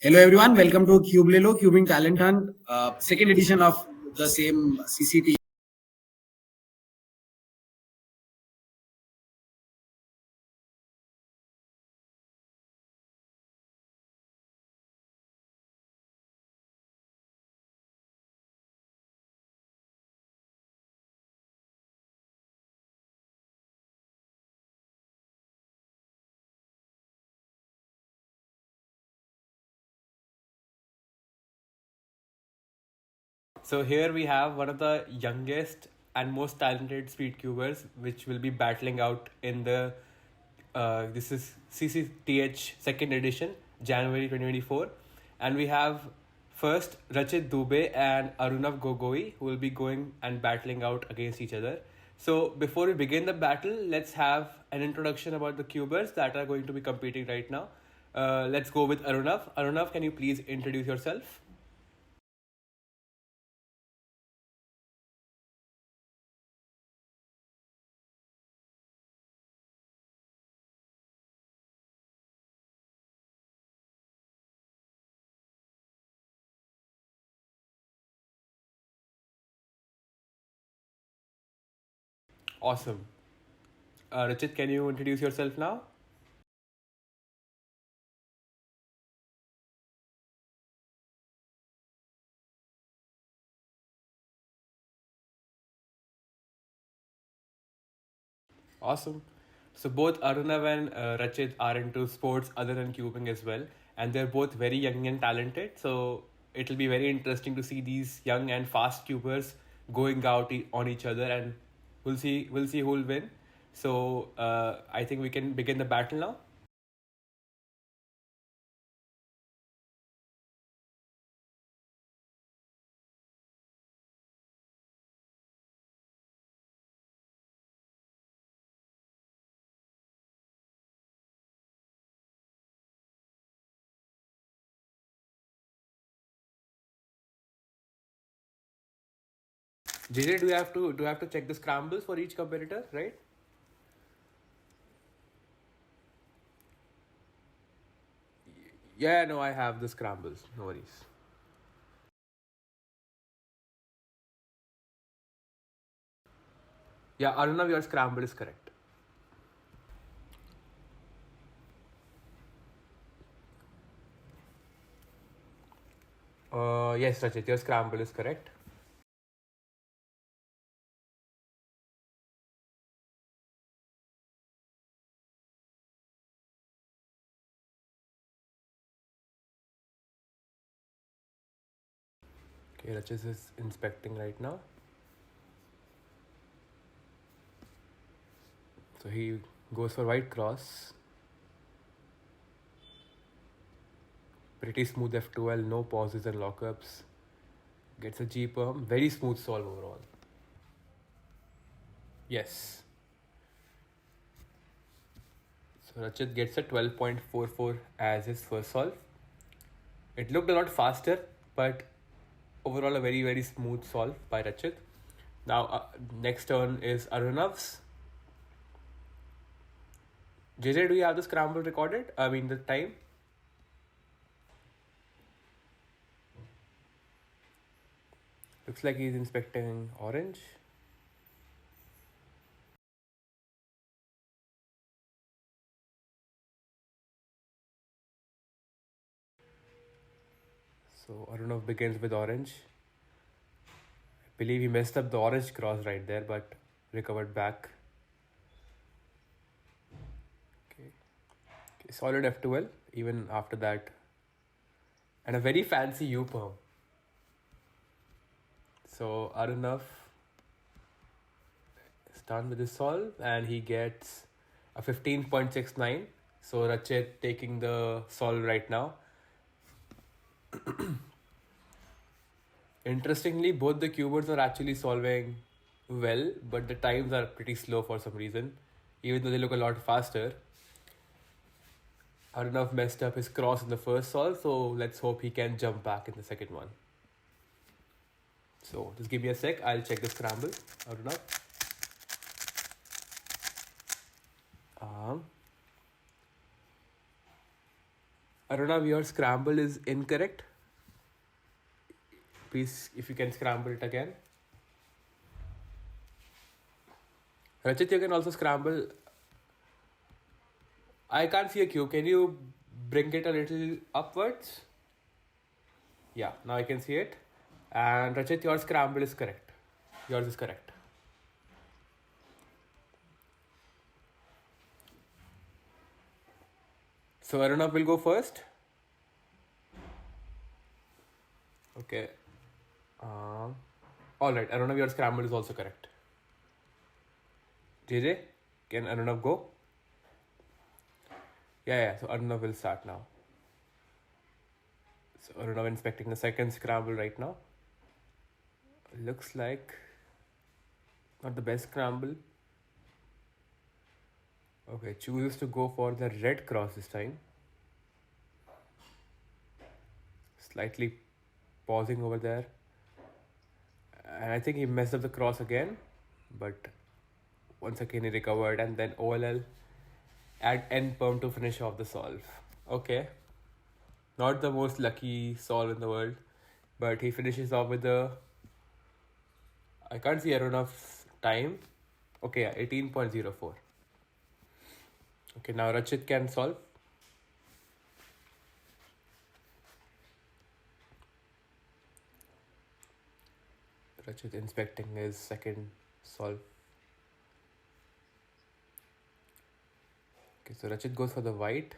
Hello everyone, welcome to Cubelelo Cubing Talent Hunt, second edition of the same CCT. So here we have one of the youngest and most talented speed cubers, which will be battling out in the this is CCTH second edition, January 2024, and we have first Rajit Dubey and Arunav Gogoi who will be going and battling out against each other. So before we begin the battle, let's have an introduction about the cubers that are going to be competing right now. Let's go with Arunav. Arunav, can you please introduce yourself? Awesome. Rachit, can you introduce yourself now? Awesome. So both Arunav and Rachit are into sports other than cubing as well, and they're both very young and talented. So it'll be very interesting to see these young and fast cubers going out on each other, and we'll see who'll win. So I think we can begin the battle now. JJ, do you have to check the scrambles for each competitor, right? Yeah, no, I have the scrambles. No worries. Yeah, Arunav, your scramble is correct. Yes, Rachit, your scramble is correct. Okay, Rachit is inspecting right now. So he goes for white cross. Pretty smooth F12, no pauses and lockups. Gets a G perm. Very smooth solve overall. Yes. So Rachit gets a 12.44 as his first solve. It looked a lot faster, but overall a very, very smooth solve by Rachit. Now, next turn is Arunav's. JJ, do you have the scramble recorded? I mean, the time? Looks like he's inspecting orange. So Arunav begins with orange. I believe he messed up the orange cross right there, but recovered back. Okay. Okay, solid F12 even after that. And a very fancy U perm. So Arunav is done with his solve and he gets a 15.69. So Rachit taking the solve right now. Interestingly, both the cubers are actually solving well, but the times are pretty slow for some reason, even though they look a lot faster. Arunav messed up his cross in the first solve, so let's hope he can jump back in the second one. So just give me a sec, I'll check the scramble. Arunav. Um, Arunav, your scramble is incorrect. Please, if you can scramble it again. Rajit, you can also scramble. I can't see a cube. Can you bring it a little upwards? Yeah, now I can see it. And Rajit, your scramble is correct. Yours is correct. So Arunav will go first. Okay. All right, Arunav, your scramble is also correct. JJ, can Arunav go? Yeah. So Arunav will start now. So Arunav inspecting the second scramble right now. Looks like not the best scramble. Okay, chooses to go for the red cross this time. Slightly pausing over there. And I think he messed up the cross again. But once again he recovered, and then OLL add end perm to finish off the solve. Okay. Not the most lucky solve in the world. But he finishes off with the... I can't see Arunav's time. Okay, yeah, 18.04. Okay, now Rajit can solve. Rajit inspecting his second solve. Okay, so Rajit goes for the white.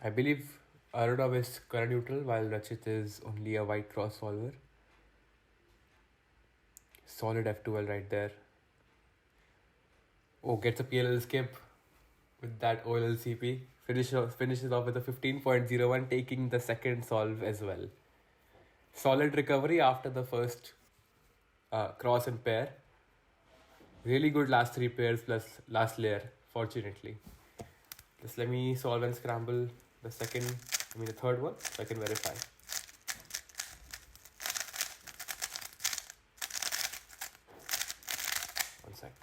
I believe Arunav is color neutral while Rajit is only a white cross solver. Solid F12 right there. Oh, gets a PLL skip with that OLLCP. Finishes off with a 15.01, taking the second solve as well. Solid recovery after the first cross and pair. Really good last three pairs plus last layer, fortunately. Just let me solve and scramble the third one, so I can verify. One sec.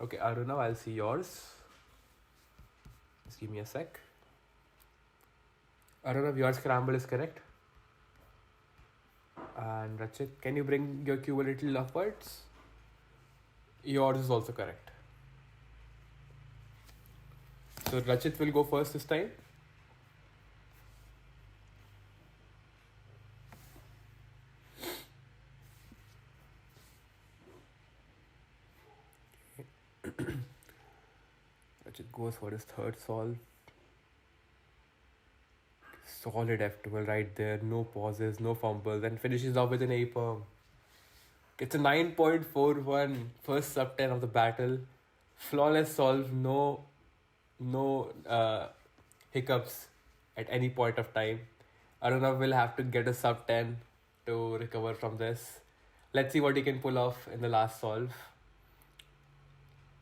Okay, Arunav, I'll see yours. Just give me a sec. Arunav, your scramble is correct. And Rajit, can you bring your cube a little upwards? Yours is also correct. So Rajit will go first this time. Rajit goes for his third solve. Solid F12 right there, no pauses, no fumbles, and finishes off with an A perm. It's a 9.41 first sub 10 of the battle. Flawless solve, no hiccups at any point of time. Arunav will have to get a sub 10 to recover from this. Let's see what he can pull off in the last solve.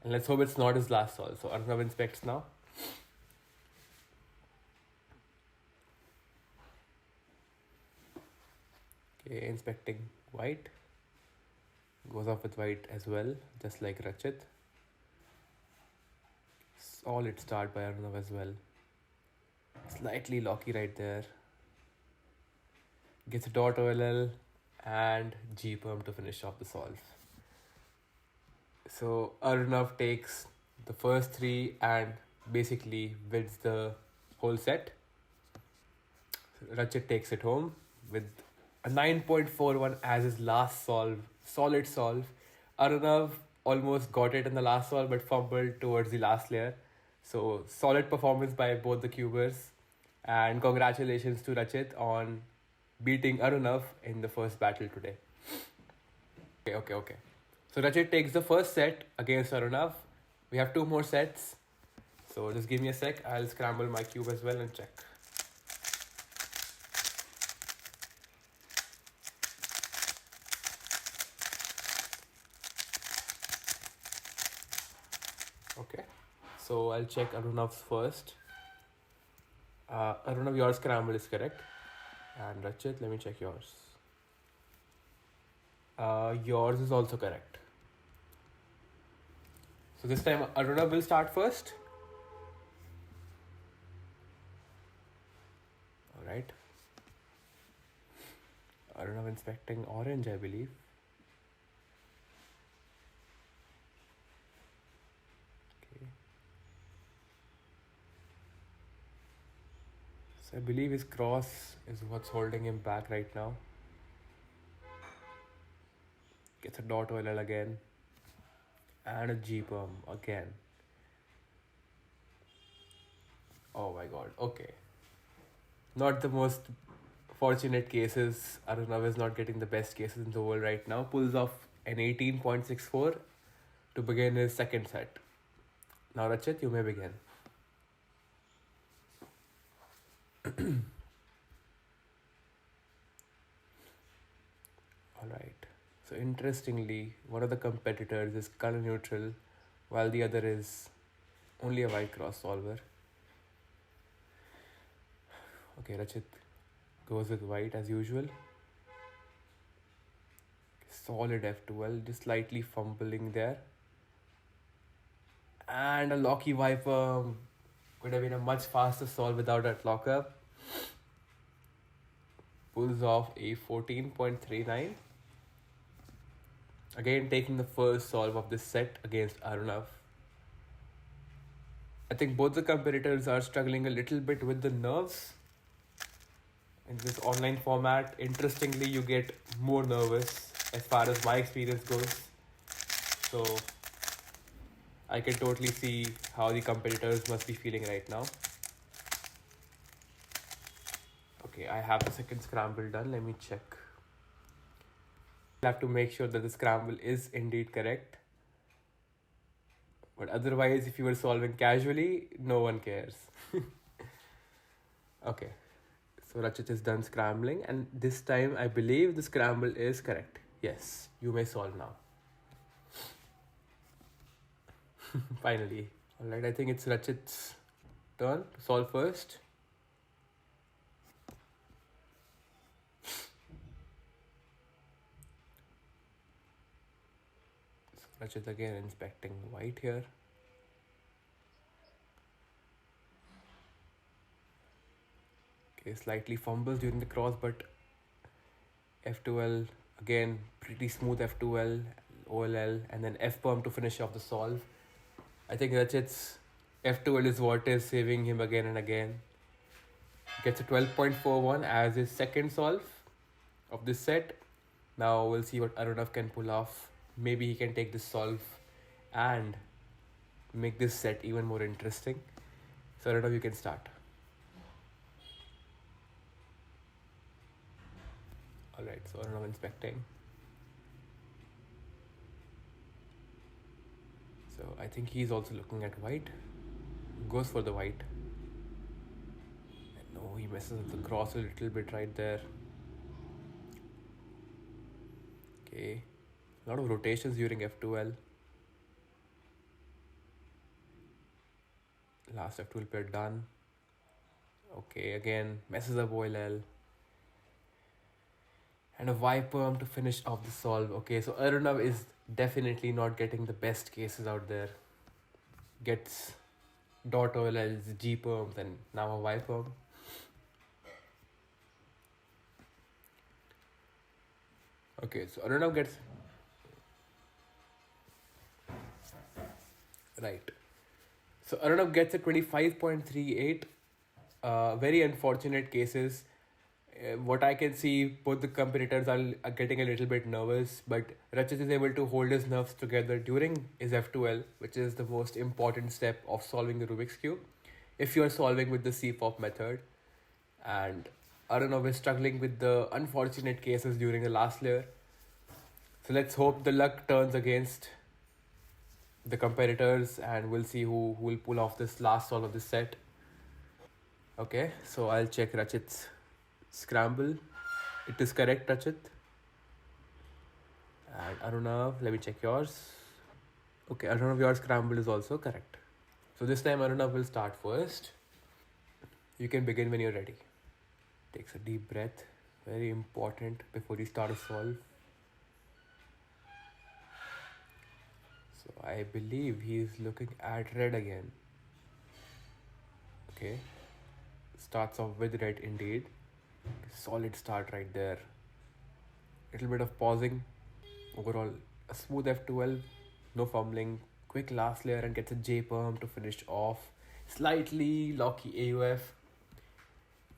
And let's hope it's not his last solve. So Arunav inspects now. Okay, inspecting white. Goes off with white as well, just like Rajit. Solid start by Arunav as well. Slightly locky right there. Gets a dot OLL and G perm to finish off the solve. So Arunav takes the first three and basically wins the whole set. Rajit takes it home with a 9.41 as his last solve. Solid solve. Arunav almost got it in the last solve but fumbled towards the last layer. So solid performance by both the cubers. And congratulations to Rajit on beating Arunav in the first battle today. Okay. So Rajit takes the first set against Arunav. We have two more sets. So just give me a sec. I'll scramble my cube as well and check. Okay. So I'll check Arunav's first. Arunav, your scramble is correct. And Rajit, let me check yours. Yours is also correct. So this time Arunav will start first. Alright. Arunav inspecting orange, I believe. Okay. So I believe his cross is what's holding him back right now. Gets a dot OLL again. And a G-perm again. Oh my god, okay. Not the most fortunate cases. Arunav is not getting the best cases in the world right now. Pulls off an 18.64 to begin his second set. Now Rajit, you may begin. Alright. So interestingly, one of the competitors is color neutral while the other is only a white cross solver. Okay, Rajit goes with white as usual. Solid F12, just slightly fumbling there. And a locky Viper could have been a much faster solve without that lockup. Pulls off a 14.39. Again, taking the first solve of this set against Arunav. I think both the competitors are struggling a little bit with the nerves. In this online format, interestingly, you get more nervous as far as my experience goes. So I can totally see how the competitors must be feeling right now. Okay, I have the second scramble done. Let me check. I have to make sure that the scramble is indeed correct. But otherwise, if you were solving casually, no one cares. Okay, so Rajit is done scrambling, and this time I believe the scramble is correct. Yes, you may solve now. Finally. Alright, I think it's Rajit's turn to solve first. So Rajit again inspecting white here. Okay, slightly fumbles during the cross, but F2L again, pretty smooth F2L, OLL, and then F-perm to finish off the solve. I think Rajit's F2L is what is saving him again and again. Gets a 12.41 as his second solve of this set. Now we'll see what Arunav can pull off. Maybe he can take this solve and make this set even more interesting. So Arunav, you can start. Alright, so Arunav inspecting. So I think he's also looking at white. Goes for the white. And no, he messes up the cross a little bit right there. Okay. A lot of rotations during F2L. Last F2L pair done. Okay, again, messes up OLL. And a Viper to finish off the solve. Okay, so Arunav is definitely not getting the best cases out there. Gets dot OLLs, G perms, and now a Viper. Okay, so Arunav gets... Right. So Arunav gets a 25.38. Very unfortunate cases. What I can see, both the competitors are getting a little bit nervous, but Rajit is able to hold his nerves together during his F2L, which is the most important step of solving the Rubik's Cube. If you are solving with the CFOP method, and Arunav is struggling with the unfortunate cases during the last layer. So let's hope the luck turns against the competitors, and we'll see who will pull off this last solve of this set. Okay, so I'll check Rajit's scramble. It is correct, Rajit. And Arunav, let me check yours. Okay, Arunav, your scramble is also correct. So this time Arunav will start first. You can begin when you're ready. Takes a deep breath. Very important before you start a solve. So I believe he's looking at red again. Okay. Starts off with red indeed. Solid start right there. Little bit of pausing. Overall, a smooth F12. No fumbling. Quick last layer and gets a J perm to finish off. Slightly locky AUF.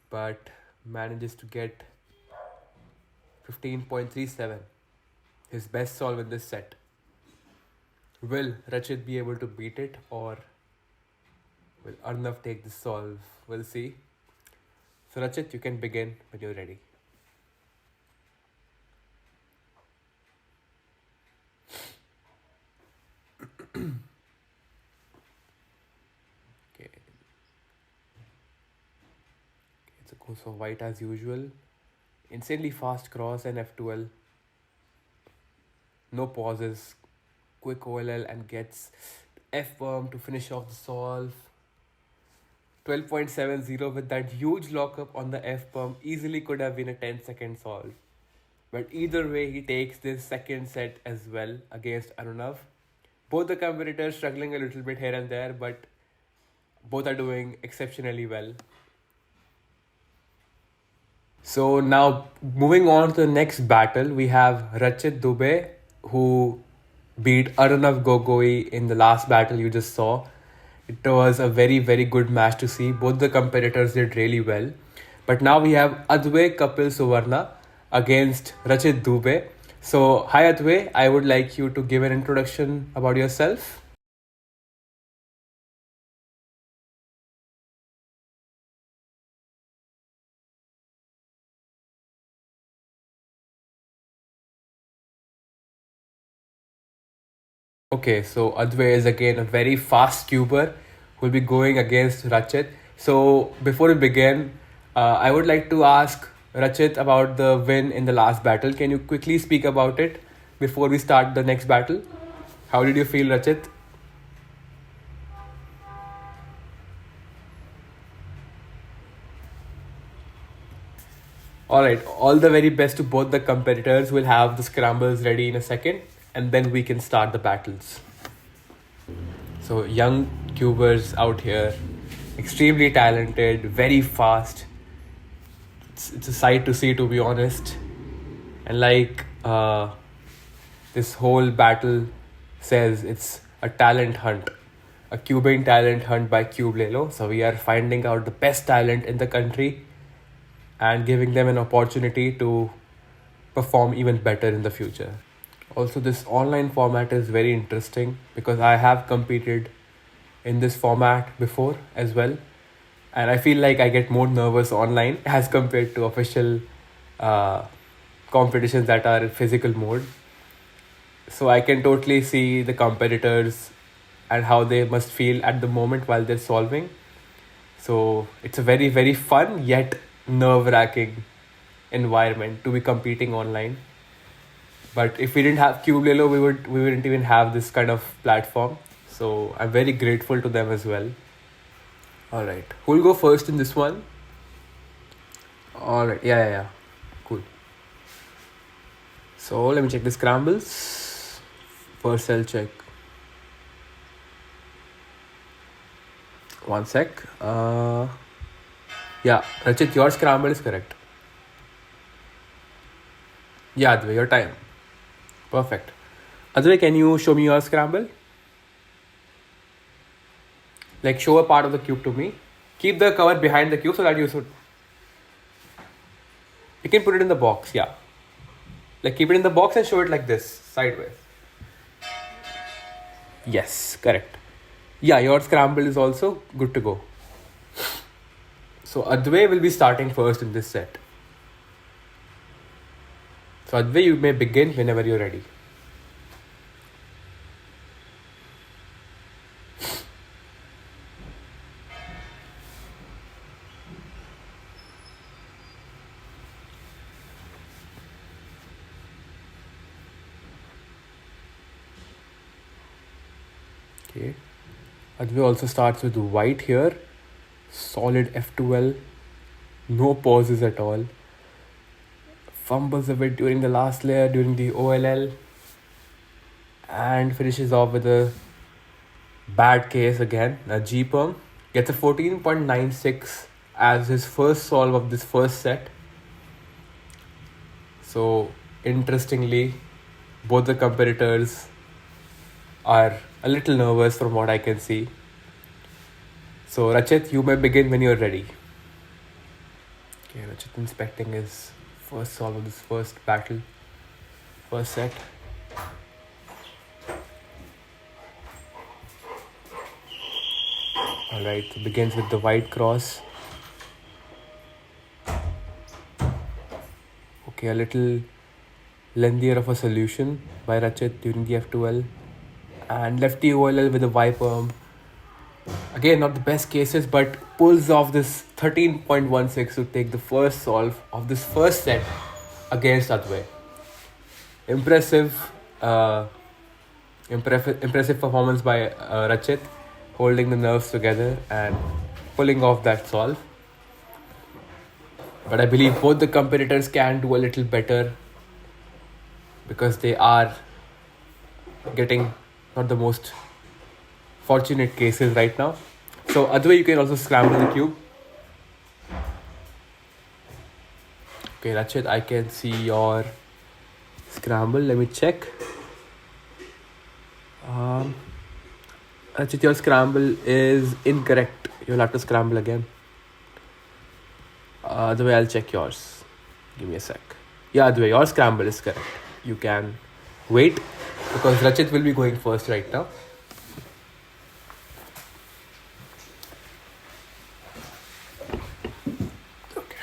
But manages to get 15.37. His best solve in this set. Will Rajit be able to beat it, or will Arunav take the solve? We'll see. So Rajit, you can begin when you're ready. Okay. It's a course of white as usual. Insanely fast cross and F12. No pauses. Quick OLL and gets F perm to finish off the solve. 12.70 with that huge lockup on the F perm easily could have been a 10-second solve. But either way, he takes this second set as well against Arunav. Both the competitors struggling a little bit here and there, but both are doing exceptionally well. So now moving on to the next battle, we have Rajit Dubey, who beat Arunav Gogoi in the last battle you just saw. It was a very, very good match to see. Both the competitors did really well. But now we have Adway Kapil Suvarna against Rajit Dubey. So, hi Adway, I would like you to give an introduction about yourself. Okay, so Adway is again a very fast cuber who will be going against Rachit. So before we begin, I would like to ask Rachit about the win in the last battle. Can you quickly speak about it before we start the next battle? How did you feel, Rachit? Alright, all the very best to both the competitors. We'll have the scrambles ready in a second and then we can start the battles. So, young cubers out here, extremely talented, very fast. It's a sight to see, to be honest. And like this whole battle says, it's a talent hunt, a cubing talent hunt by Cubelelo. So, we are finding out the best talent in the country and giving them an opportunity to perform even better in the future. Also, this online format is very interesting because I have competed in this format before as well, and I feel like I get more nervous online as compared to official uh, competitions that are in physical mode. So I can totally see the competitors and how they must feel at the moment while they're solving. So it's a very, very fun yet nerve wracking environment to be competing online. But if we didn't have Cubelelo, we wouldn't even have this kind of platform. So I'm very grateful to them as well. All right, who'll go first in this one? All right, yeah, cool. So let me check the scrambles. First, I'll check. One sec. Yeah, Rachit, your scramble is correct. Yeah, Adway, your time. Perfect. Adway, can you show me your scramble? Like, show a part of the cube to me. Keep the cover behind the cube so that you should. You can put it in the box, yeah. Like, keep it in the box and show it like this, sideways. Yes, correct. Yeah, your scramble is also good to go. So, Adway will be starting first in this set. So, Adway, you may begin whenever you're ready. Okay. Adway also starts with white here. Solid F12. No pauses at all. Fumbles a bit during the last layer, during the OLL. and finishes off with a bad case again. A G-Perm gets a 14.96 as his first solve of this first set. So, interestingly, both the competitors are a little nervous from what I can see. So, Rachit, you may begin when you're ready. Okay, Rachit inspecting his first solve of this first battle, first set. Alright, so begins with the white cross. Okay, a little lengthier of a solution by Rachit during the F2L. And lefty OLL with a Y-Perm. Again, not the best cases, but pulls off this 13.16 to take the first solve of this first set against Adway. Impressive performance by Rachit, holding the nerves together and pulling off that solve. But I believe both the competitors can do a little better because they are getting not the most fortunate cases right now. So Adway, you can also scramble the cube. Okay, Rachit, I can see your scramble. Let me check. Rachit, your scramble is incorrect. You'll have to scramble again. The way I'll check yours. Give me a sec. Yeah, the way your scramble is correct. You can wait because Rachit will be going first right now. Okay.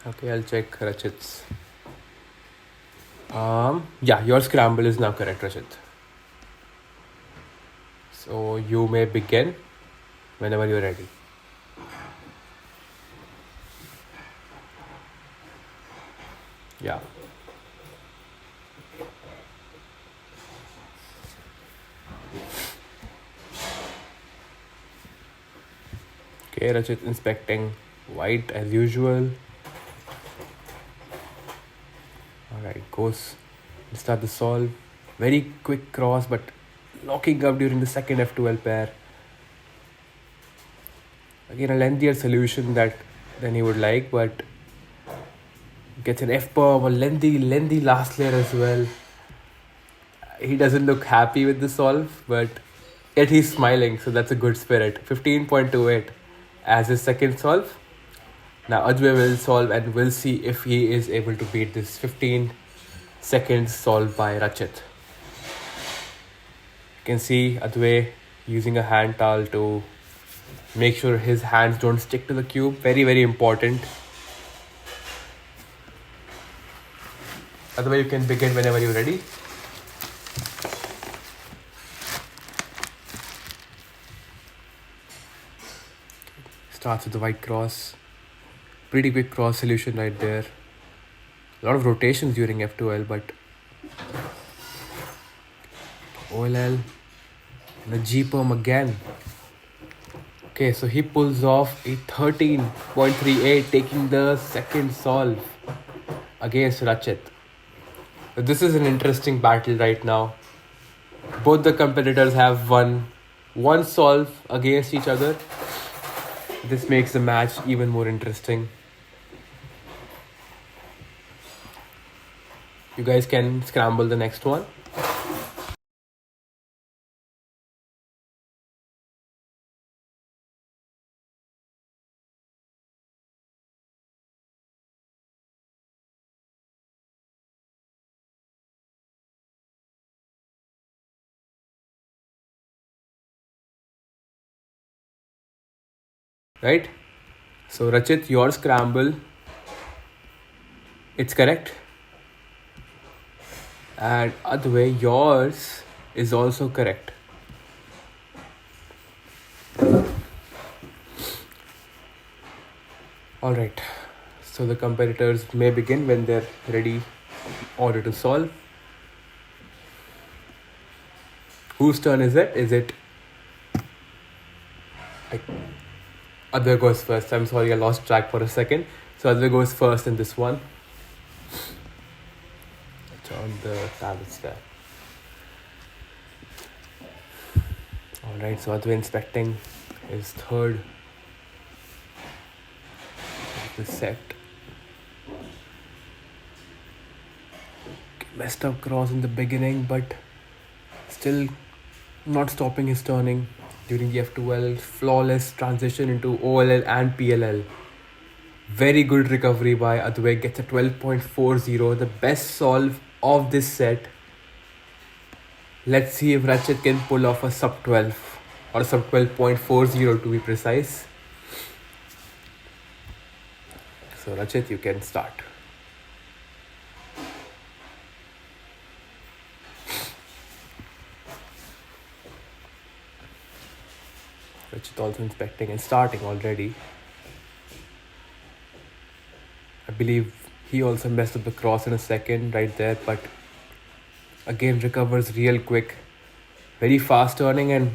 Okay, I'll check Rachit's. Yeah, your scramble is now correct, Rachit. So you may begin whenever you're ready. Yeah. Okay, Rachit inspecting white as usual. Alright, goes to start the solve. Very quick cross, but locking up during the second F2L pair. Again, a lengthier solution than he would like, but gets an F-perm, a lengthy last layer as well. He doesn't look happy with the solve, but yet he's smiling, so that's a good spirit. 15.28 as his second solve. Now Adway will solve and we'll see if he is able to beat this 15 seconds solve by Rachit. You can see Adway using a hand towel to make sure his hands don't stick to the cube. Very, very important. Adway, you can begin whenever you're ready. Starts with the white cross. Pretty quick cross solution right there. A lot of rotations during F2L, but OLL and the G-Perm again. Okay, so he pulls off a 13.38, taking the second solve against Rachit. So this is an interesting battle right now. Both the competitors have won one solve against each other. This makes the match even more interesting. You guys can scramble the next one. Right? So Rachit, your scramble, it's correct. And Adway, yours is also correct. Alright, so the competitors may begin when they're ready in order to solve. Whose turn is it? Is it Adway goes first. I'm sorry, I lost track for a second. So Adway goes first in this one. It's on the tablets there. Alright, so Adway inspecting his third of the set. Messed up cross in the beginning, but still not stopping his turning during the F2L. Flawless transition into OLL and PLL. Very good recovery by Adway. Gets a 12.40, the best solve of this set. Let's see if Rajit can pull off a sub 12 or sub 12.40 to be precise. So Rajit, you can start. Rajit also inspecting and starting already. I believe he also messed up the cross in a second right there, but again recovers real quick. Very fast turning and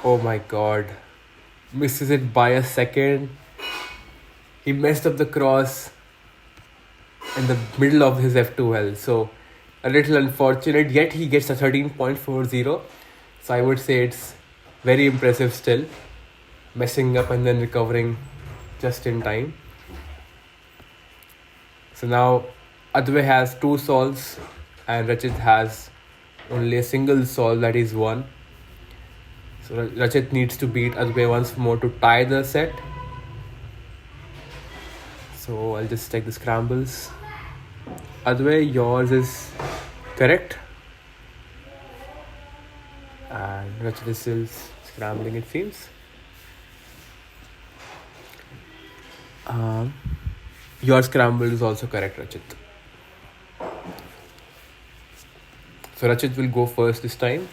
oh my god, misses it by a second. He messed up the cross in the middle of his F2L, so a little unfortunate, yet he gets a 13.40. So I would say it's very impressive still, messing up and then recovering just in time. So now Adway has 2 solves and Rajit has only a single solve, that is 1. So Rajit needs to beat Adway once more to tie the set. So I'll just check the scrambles. Adway, yours is correct. And Rajit is still scrambling, it seems. Your scramble is also correct, Rajit. So Rajit will go first this time.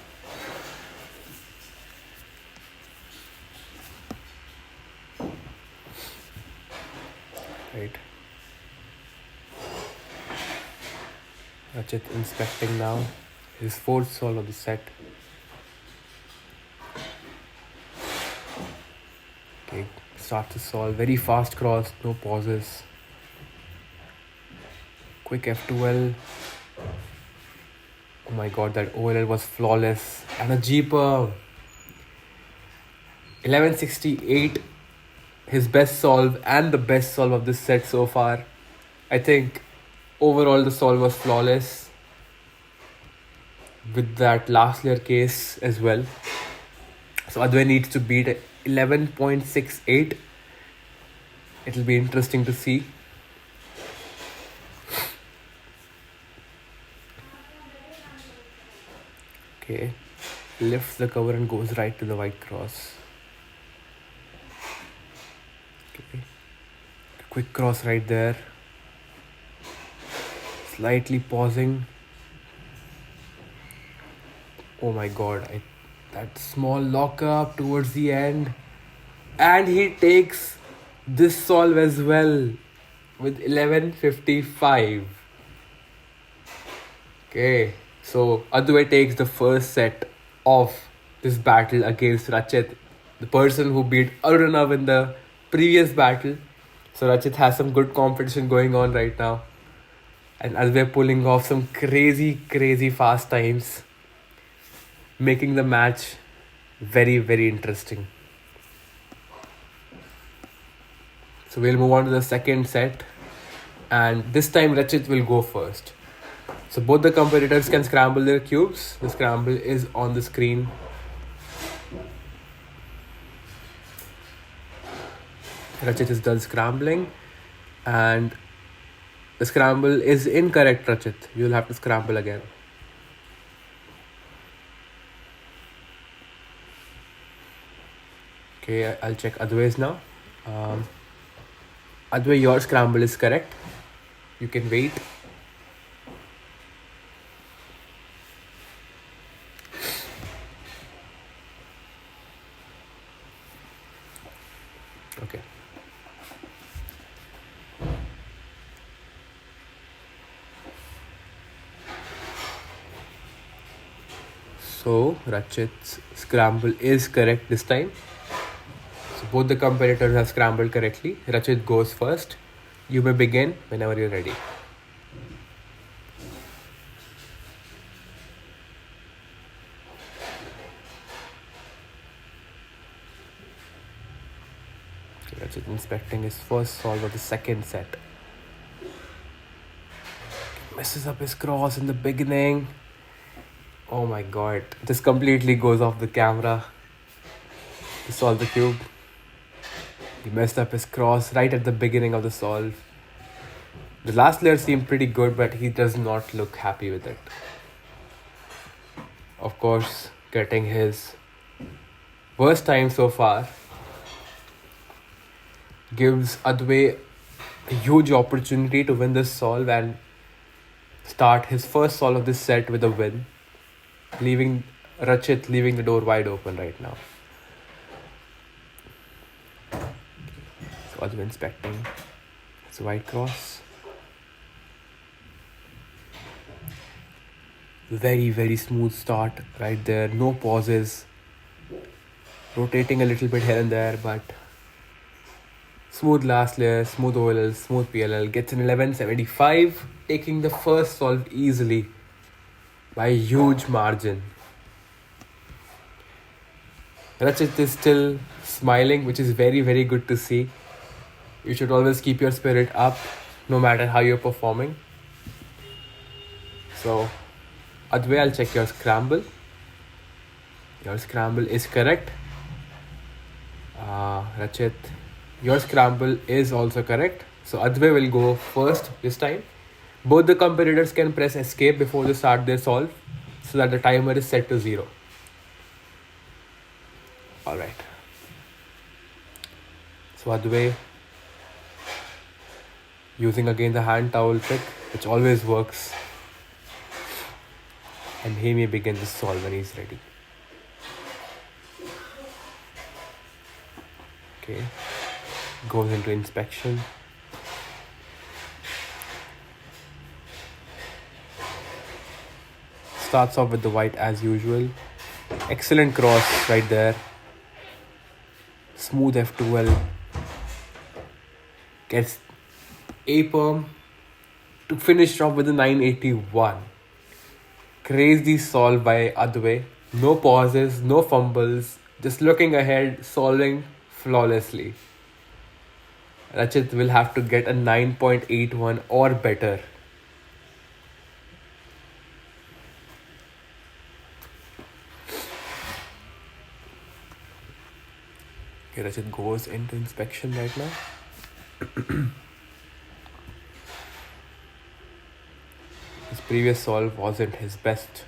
Right. Rajit inspecting now his 4th solve of the set. Okay, start to solve. Very fast cross, no pauses. Quick F2L. Oh my god, that OLL was flawless. And a jeeper. 1168. His best solve and the best solve of this set so far. I think overall the solve was flawless. With that last layer case as well. So Adway needs to beat 11.68. It'll be interesting to see. Okay, lifts the cover and goes right to the white cross. Okay, quick cross right there. Slightly pausing. Oh my god, that small lockup towards the end. And he takes this solve as well with 11.55. Okay. So Adway takes the first set of this battle against Rajit, the person who beat Arunav in the previous battle. So Rajit has some good competition going on right now. And Adway pulling off some crazy fast times, making the match very interesting. So we'll move on to the second set. And this time Rajit will go first. So both the competitors can scramble their cubes. The scramble is on the screen. Rajit is done scrambling. And the scramble is incorrect, Rajit. You'll have to scramble again. Okay, I'll check Adway's now. Adway, your scramble is correct. You can wait. Okay. So Rajit's scramble is correct this time. Both the competitors have scrambled correctly. Rajit goes first. You may begin whenever you're ready. Rajit inspecting his first solve of the second set. Messes up his cross in the beginning. Oh my god. This completely goes off the camera. To solve the cube. He messed up his cross right at the beginning of the solve. The last layer seemed pretty good, but he does not look happy with it. Of course, getting his worst time so far gives Adway a huge opportunity to win this solve and start his first solve of this set with a win, leaving Rajit leaving the door wide open right now. So Adway inspecting his white cross. Very, very smooth start right there. No pauses. Rotating a little bit here and there, but smooth last layer, smooth OLL, smooth PLL. Gets an 1175, taking the first solve easily by a huge margin. Rajit is still smiling, which is very, very good to see. You should always keep your spirit up, no matter how you're performing. So, Adway, I'll check your scramble. Your scramble is correct. Rajit, your scramble is also correct. So Adway will go first this time. Both the competitors can press escape before they start their solve so that the timer is set to 0. Alright. So Adway using again the hand towel trick, which always works. And he may begin the solve when he's ready. Okay. Goes into inspection. Starts off with the white as usual. Excellent cross right there. Smooth F12. Gets a perm to finish off with a 981. Crazy solve by Adway. No pauses, no fumbles. Just looking ahead, solving flawlessly. Rajit will have to get a 9.81 or better. Okay, Rajit goes into inspection right now. His previous solve wasn't his best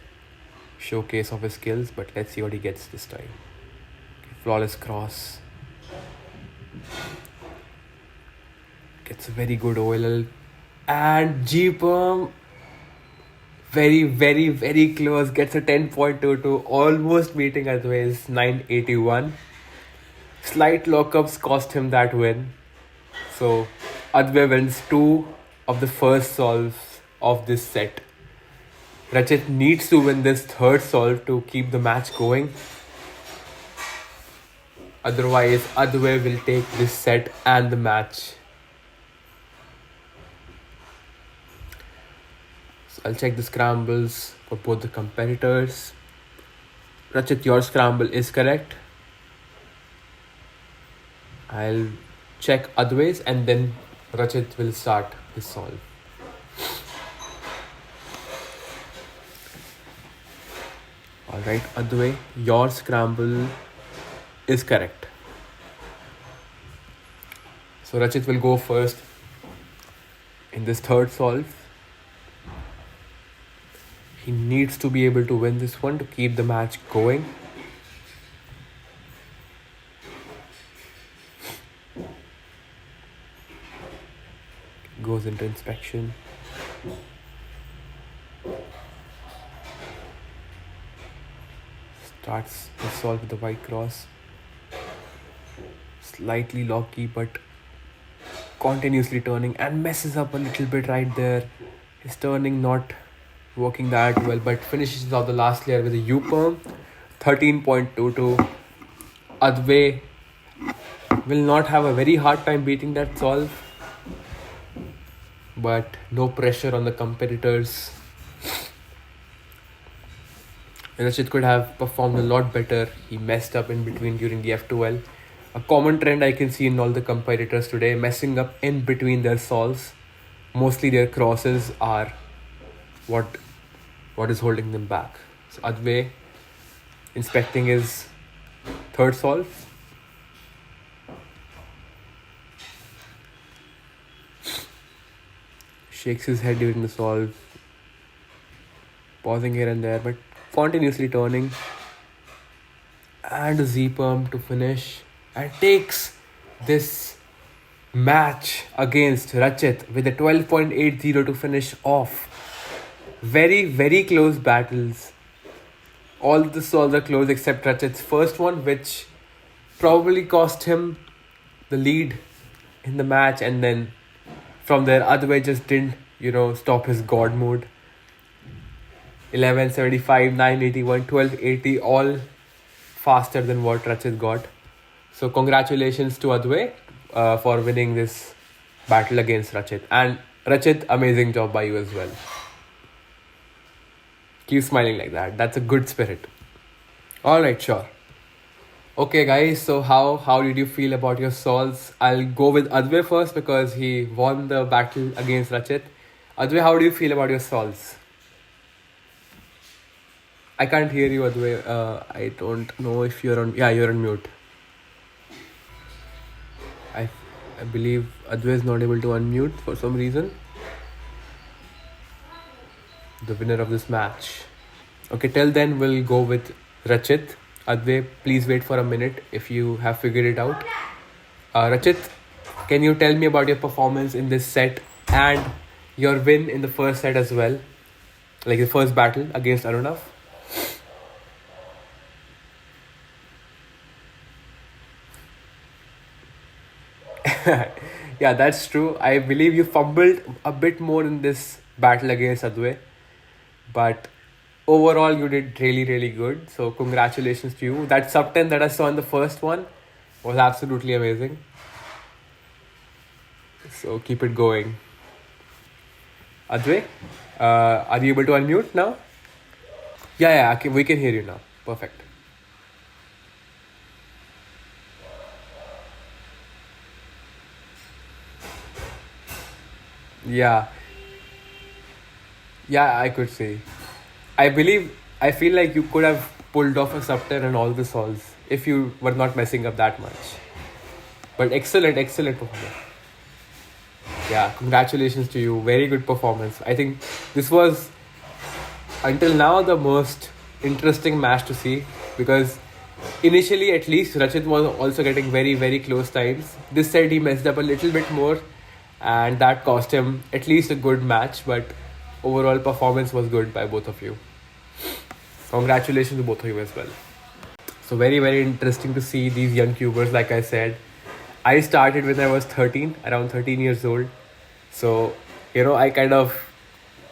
showcase of his skills, but let's see what he gets this time. Okay, flawless cross. Gets a very good OLL. And G-Perm, very, very, very close. Gets a 10.22, almost beating Adway's 981. Slight lockups cost him that win. So Adway wins 2 of the first solves of this set. Rajit needs to win this third solve to keep the match going. Otherwise, Adway will take this set and the match. So I'll check the scrambles for both the competitors. Rajit, your scramble is correct. I'll check Adway's and then Rajit will start the solve. Alright, Adway, your scramble is correct. So Rajit will go first in this third solve. He needs to be able to win this one to keep the match going. Goes into inspection. Starts the solve with the white cross. Slightly locky, but continuously turning and messes up a little bit right there. His turning not working that well, but finishes off the last layer with a U-perm. 13.22. Adway will not have a very hard time beating that solve, but no pressure on the competitors. Rajit could have performed a lot better. He messed up in between during the F12. A common trend I can see in all the competitors today, messing up in between their solves. Mostly their crosses are what is holding them back. So Adway inspecting his third solve. Shakes his head during the solve. Pausing here and there, but continuously turning. And a Z-perm to finish. And takes this match against Rajit with a 12.80 to finish off. Very, very close battles. All the solves are close except Rajit's first one, which probably cost him the lead in the match, and then from there Adway just didn't, stop his god mode. 1175, 981, 1280, all faster than what Rajit got. So congratulations to Adway for winning this battle against Rajit. And Rajit, amazing job by you as well. Keep smiling like that. That's a good spirit. Alright, sure. Okay guys, so how did you feel about your solves? I'll go with Adway first because he won the battle against Rajit. Adway, how do you feel about your solves? I can't hear you, Adway. I don't know if you're on... Yeah, you're on mute. I believe Adway is not able to unmute for some reason. The winner of this match. Okay, till then we'll go with Rajit. Adway, please wait for a minute if you have figured it out. Rajit, can you tell me about your performance in this set and your win in the first set as well? Like the first battle against Arunav? Yeah, that's true. I believe you fumbled a bit more in this battle against Adway. But overall, you did really, really good. So congratulations to you. That sub 10 that I saw in the first one was absolutely amazing. So keep it going. Adway, are you able to unmute now? Yeah, we can hear you now. Perfect. Yeah, I could say. I feel like you could have pulled off a sub 10 and all the solves if you were not messing up that much. But excellent performance. Yeah, congratulations to you. Very good performance. I think this was, until now, the most interesting match to see because initially, at least, Rajit was also getting very, very close times. This said he messed up a little bit more and that cost him at least a good match, but overall performance was good by both of you. Congratulations to both of you as well. So very, very interesting to see these young cubers. Like I said, I started when I was 13, around 13 years old. So, I kind of,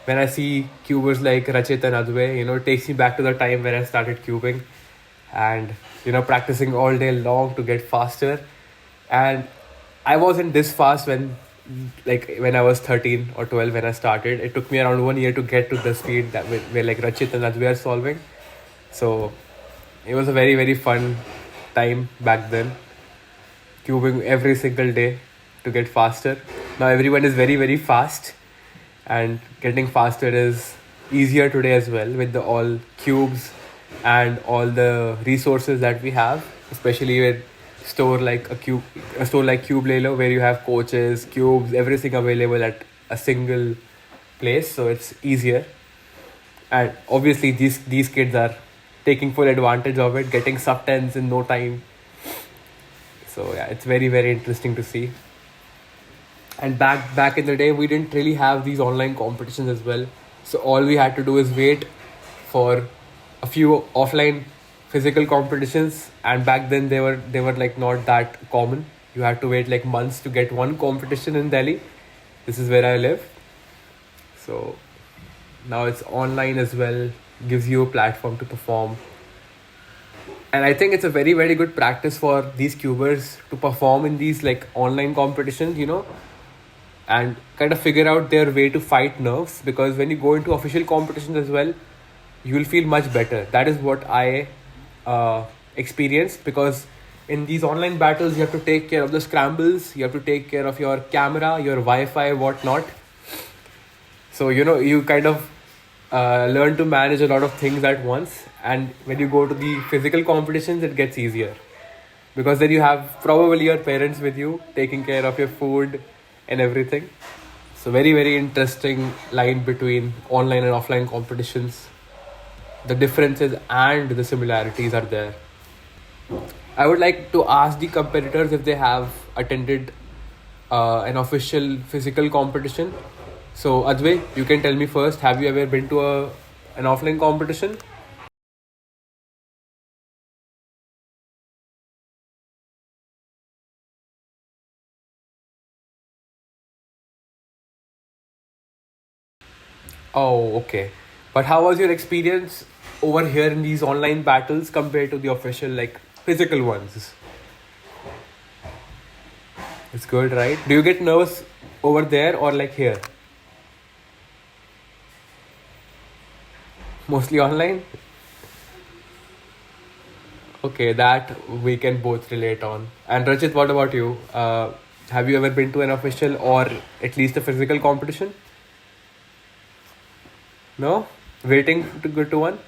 when I see cubers like Rajit and Adway, it takes me back to the time when I started cubing and, practicing all day long to get faster. And I wasn't this fast when I was 13 or 12 when I started. It took me around 1 year to get to the speed that where like Rajit and Adway are solving. So it was a very, very fun time back then, cubing every single day to get faster. Now everyone is very, very fast and getting faster is easier today as well with the all cubes and all the resources that we have, especially with a store like Cubelelo where you have coaches, cubes, everything available at a single place, so it's easier. And obviously these kids are taking full advantage of it, getting sub 10s in no time. So yeah, it's very, very interesting to see. And back in the day, we didn't really have these online competitions as well. So all we had to do is wait for a few offline physical competitions, and back then they were like not that common. You had to wait like months to get one competition in Delhi. This is where I live. So now it's online as well, gives you a platform to perform. And I think it's a very, very good practice for these cubers to perform in these like online competitions, and kind of figure out their way to fight nerves, because when you go into official competitions as well, you will feel much better. That is what I experienced, because in these online battles you have to take care of the scrambles, you have to take care of your camera, your Wi-Fi, whatnot. So you kind of learn to manage a lot of things at once, and when you go to the physical competitions it gets easier, because then you have probably your parents with you taking care of your food and everything. So very, very interesting line between online and offline competitions. The differences and the similarities are there. I would like to ask the competitors if they have attended an official physical competition. So Adway, you can tell me first. Have you ever been to an offline competition? Oh, okay. But how was your experience over here in these online battles compared to the official, like physical ones? It's good, right? Do you get nervous over there or like here? Mostly online? Okay, that we can both relate on. And Rajit, what about you? Have you ever been to an official or at least a physical competition? No? Waiting to go to one?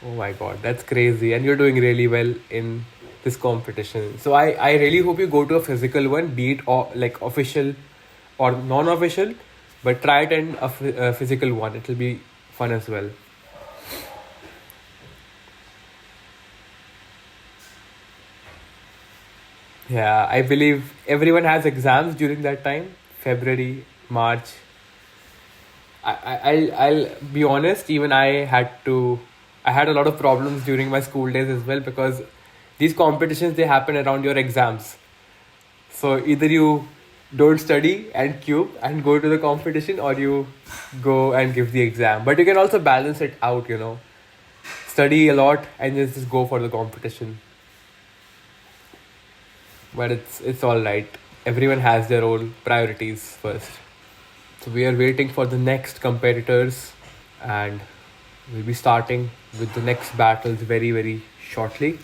Oh my god, that's crazy. And you're doing really well in this competition. So I really hope you go to a physical one, be it like official or non official, but try it in a physical one. It'll be fun as well. Yeah, I believe everyone has exams during that time, February, March. I'll be honest. Even I had a lot of problems during my school days as well, because these competitions they happen around your exams. So either you don't study and cube and go to the competition, or you go and give the exam. But you can also balance it out. Study a lot and just go for the competition. But it's all right. Everyone has their own priorities first. So we are waiting for the next competitors, and we'll be starting with the next battles very, very shortly.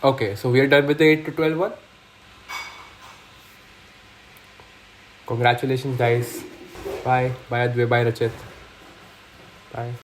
Okay, so we are done with the 8 to 12 one. Congratulations, guys. Bye. Bye, Adway. Bye, Rachit. Bye.